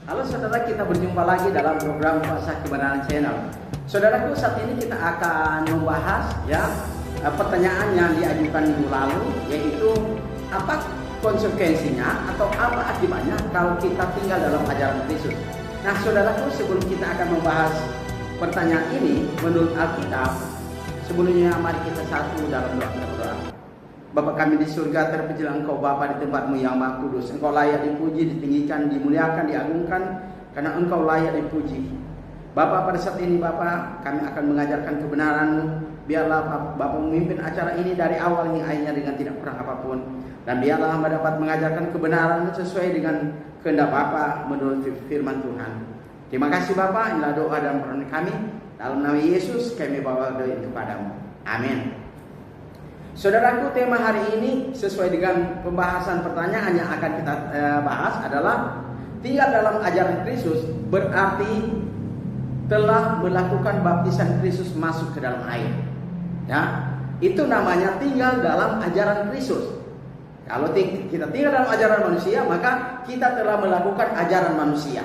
Halo saudara, kita berjumpa lagi dalam program Kuasa Kebenaran Channel. Saudaraku, saat ini kita akan membahas pertanyaan yang diajukan minggu lalu, yaitu apa konsekuensinya atau apa akibatnya kalau kita tinggal dalam ajaran Kristus. Nah saudaraku, sebelum kita akan membahas pertanyaan ini menurut Alkitab, sebelumnya mari kita satu dalam doa kita berdoa. Bapa kami di surga, terpujilah Engkau Bapa di tempatmu yang maha kudus. Engkau layak dipuji, ditinggikan, dimuliakan, diagungkan, karena Engkau layak dipuji. Bapa, pada saat ini Bapa, kami akan mengajarkan kebenaran-Mu. Biarlah Bapa memimpin acara ini dari awal hingga akhirnya dengan tidak kurang apapun. Dan biarlah hamba dapat mengajarkan kebenaran sesuai dengan kehendak Bapa menurut firman Tuhan. Terima kasih Bapa, inilah doa dan permohonan kami. Dalam nama Yesus kami bawa doa ini kepadamu. Amin. Saudaraku, tema hari ini sesuai dengan pembahasan pertanyaan yang akan kita bahas adalah tinggal dalam ajaran Kristus berarti telah melakukan baptisan Kristus masuk ke dalam air. Ya, itu namanya tinggal dalam ajaran Kristus. Kalau kita tinggal dalam ajaran manusia, maka kita telah melakukan ajaran manusia.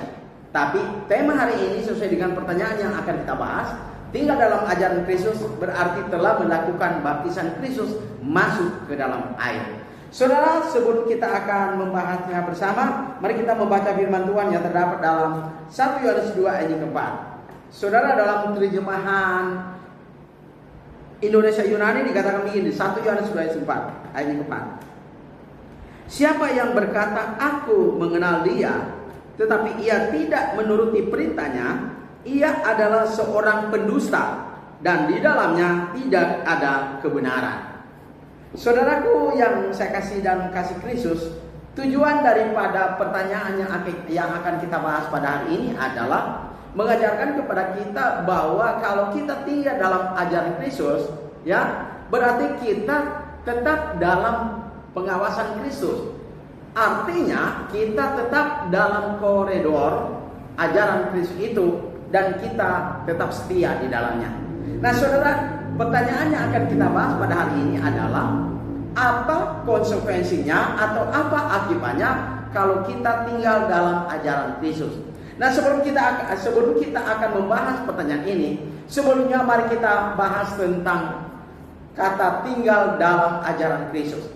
Tapi tema hari ini sesuai dengan pertanyaan yang akan kita bahas, tinggal dalam ajaran Kristus berarti telah melakukan baptisan Kristus masuk ke dalam air. Saudara, sebelum kita akan membahasnya bersama, mari kita membaca firman Tuhan yang terdapat dalam 1 Yohanes 2 ayat yang keempat. Saudara, dalam terjemahan Indonesia Yunani dikatakan begini, 1 Yohanes 2 ayat 4 ayat yang keempat. Siapa yang berkata aku mengenal dia, tetapi ia tidak menuruti perintahnya, ia adalah seorang pendusta dan di dalamnya tidak ada kebenaran. Saudaraku yang saya kasih dan kasih Kristus, tujuan daripada pertanyaan yang akan kita bahas pada hari ini adalah mengajarkan kepada kita bahwa kalau kita tinggal dalam ajaran Kristus, ya, berarti kita tetap dalam pengawasan Kristus. Artinya kita tetap dalam koridor ajaran Kristus itu dan kita tetap setia di dalamnya. Nah saudara, pertanyaan yang akan kita bahas pada hari ini adalah apa konsekuensinya atau apa akibatnya kalau kita tinggal dalam ajaran Kristus. Nah sebelum kita akan membahas pertanyaan ini, sebelumnya mari kita bahas tentang kata tinggal dalam ajaran Kristus.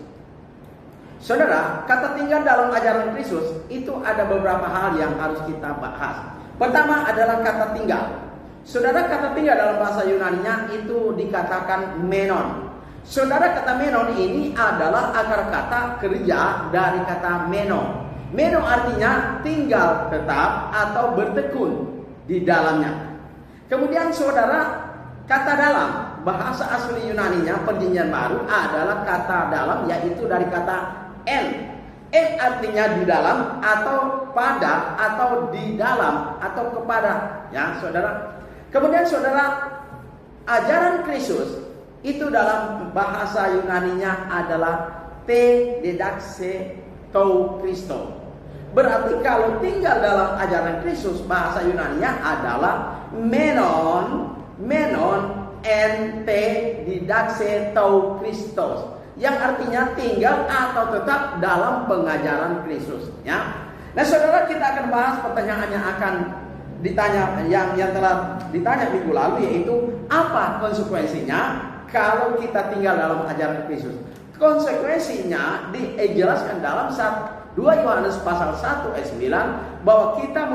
Saudara, kata tinggal dalam ajaran Kristus itu ada beberapa hal yang harus kita bahas. Pertama adalah kata tinggal. Saudara, kata tinggal dalam bahasa Yunani-nya itu dikatakan menon. Saudara, kata menon ini adalah akar kata kerja dari kata meno. Meno artinya tinggal tetap atau bertekun di dalamnya. Kemudian saudara, kata dalam, bahasa asli Yunani-nya Perjanjian Baru adalah kata dalam, yaitu dari kata en. En artinya di dalam atau pada atau di dalam atau kepada, ya saudara. Kemudian saudara, ajaran Kristus itu dalam bahasa Yunani-nya adalah te didaxe tou Christo. Berarti kalau tinggal dalam ajaran Kristus, bahasa Yunani-nya adalah menon en te didaxe tou Christos, yang artinya tinggal atau tetap dalam pengajaran Kristus, ya. Nah saudara, kita akan bahas pertanyaan yang akan ditanya yang telah ditanya minggu lalu, yaitu apa konsekuensinya kalau kita tinggal dalam ajaran Kristus. Konsekuensinya dijelaskan dalam 2 Yohanes pasal 1 ayat 9 bahwa kita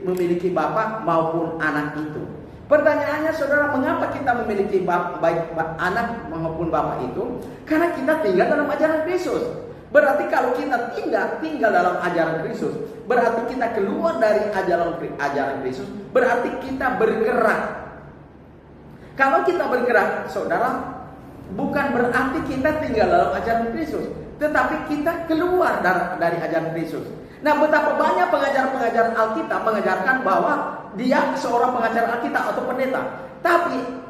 memiliki bapa maupun anak itu. Pertanyaannya saudara, mengapa kita memiliki baik anak maupun bapak itu? Karena kita tinggal dalam ajaran Kristus. Berarti kalau kita tinggal dalam ajaran Kristus, berarti kita keluar dari ajaran Kristus, berarti kita bergerak. Kalau kita bergerak, saudara, bukan berarti kita tinggal dalam ajaran Kristus, tetapi kita keluar dari ajaran Kristus. Nah, betapa banyak pengajar-pengajar Alkitab mengajarkan bahwa dia seorang pengajar Alkitab atau pendeta. Tapi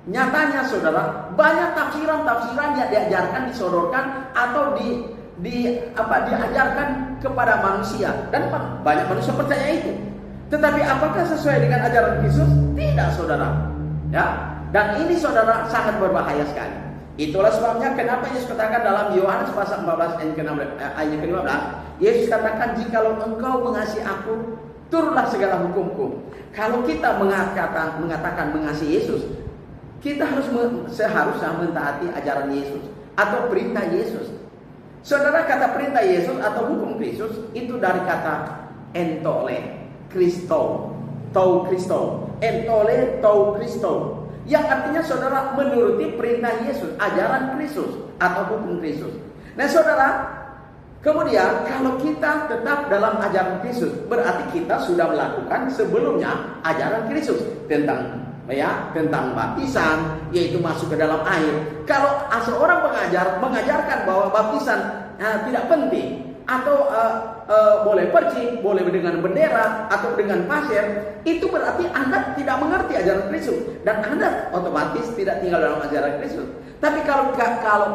nyatanya saudara, banyak tafsiran-tafsiran yang diajarkan, disodorkan atau diajarkan kepada manusia, dan banyak manusia percaya itu. Tetapi apakah sesuai dengan ajaran Kristus? Tidak, saudara. Ya, dan ini saudara sangat berbahaya sekali. Itulah sebabnya kenapa Yesus katakan dalam Yohanes pasal 14 ayat ke-15, Yesus katakan, jikalau engkau mengasihi aku, turutlah segala hukumku. Kalau kita mengatakan mengasihi Yesus, kita seharusnya mentaati ajaran Yesus atau perintah Yesus. Saudara, kata perintah Yesus atau hukum Kristus itu dari kata entole, Kristo, tou Kristo, entole, tou Kristo. Yang artinya saudara menuruti perintah Yesus, ajaran Kristus atau hukum Kristus. Nah saudara, kemudian kalau kita tetap dalam ajaran Kristus, berarti kita sudah melakukan sebelumnya ajaran Kristus tentang baptisan, yaitu masuk ke dalam air. Kalau seorang pengajar mengajarkan bahwa baptisan tidak penting, atau boleh pergi, boleh dengan bendera atau dengan pasir, itu berarti Anda tidak mengerti ajaran Kristus dan Anda otomatis tidak tinggal dalam ajaran Kristus. Tapi kalau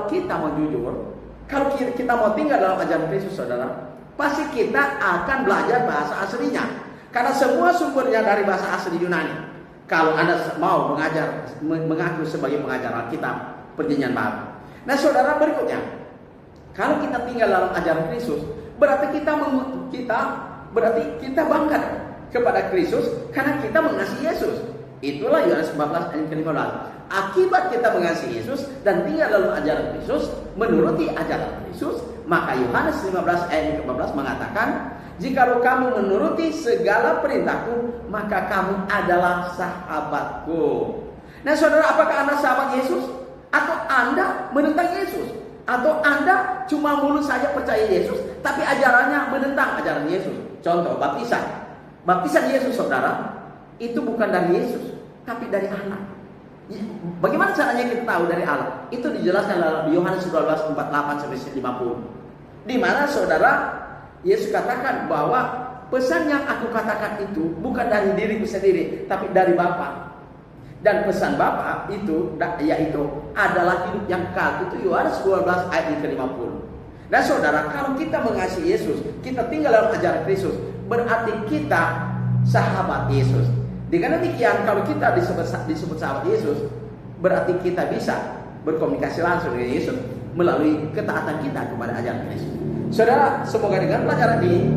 kita mau jujur, kalau kita mau tinggal dalam ajaran Kristus, saudara, pasti kita akan belajar bahasa aslinya, karena semua sumbernya dari bahasa asli Yunani. Kalau Anda mau mengaku sebagai pengajar Alkitab Perjanjian Baru. Nah saudara, berikutnya, kalau kita tinggal dalam ajaran Kristus, berarti kita bangga kepada Kristus karena kita mengasihi Yesus. Itulah Yohanes 14 ayat ke-15. Akibat kita mengasihi Yesus dan tinggal dalam ajaran Kristus, menuruti ajaran Kristus, maka Yohanes 15 ayat ke-15 mengatakan, jikalau kamu menuruti segala perintahku, maka kamu adalah sahabatku. Nah saudara, apakah Anda sahabat Yesus? Atau Anda menentang Yesus? Atau Anda cuma mulut saja percaya Yesus, tapi ajarannya menentang ajaran Yesus? Contoh, baptisan. Baptisan Yesus, saudara, itu bukan dari Yesus, tapi dari Allah. Bagaimana caranya kita tahu dari Allah? Itu dijelaskan dalam Yohanes 12:48-50. Di mana saudara, Yesus katakan bahwa pesan yang aku katakan itu bukan dari diriku sendiri, tapi dari Bapa. Dan pesan Bapa itu yaitu adalah hidup yang kekal. Itu Yohanes 12 ayat ke-50. Dan saudara, kalau kita mengasihi Yesus, kita tinggal dalam ajaran Kristus, berarti kita sahabat Yesus. Dengan demikian, kalau kita disebut sahabat Yesus, berarti kita bisa berkomunikasi langsung dengan Yesus melalui ketaatan kita kepada ajaran Kristus. Saudara, semoga dengan pelajaran ini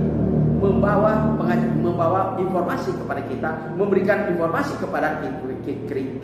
membawa informasi kepada kita, memberikan informasi kepada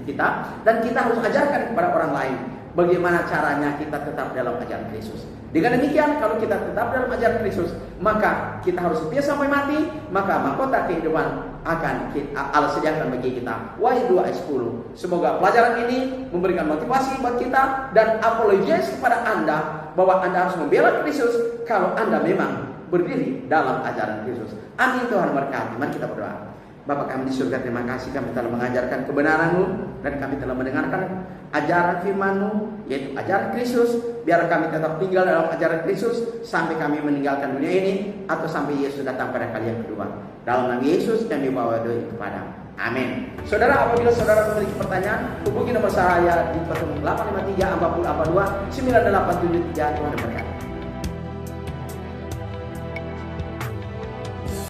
kita, dan kita harus ajarkan kepada orang lain bagaimana caranya kita tetap dalam ajaran Kristus. Dengan demikian, kalau kita tetap dalam ajaran Kristus, maka kita harus setia sampai mati, maka mahkota kehidupan akan Allah sediakan bagi kita. Wahyu 2 ayat 10. Semoga pelajaran ini memberikan motivasi buat kita dan apologize kepada Anda bahwa Anda harus membela Kristus kalau Anda memang berdiri dalam ajaran Kristus. Amin. Tuhan berkati. Mari kita berdoa. Bapa kami di surga, terima kasih kami telah mengajarkan kebenaran-Mu dan kami telah mendengarkan ajaran firman-Mu, yaitu ajaran Kristus. Biar kami tetap tinggal dalam ajaran Kristus sampai kami meninggalkan dunia ini atau sampai Yesus datang pada kali yang kedua. Dalam nama Yesus kami bawa doa itu kepada. Amin. Saudara, apabila saudara memiliki pertanyaan, hubungi nomor saya di 0853 40 42 9873. Tuhan berkati.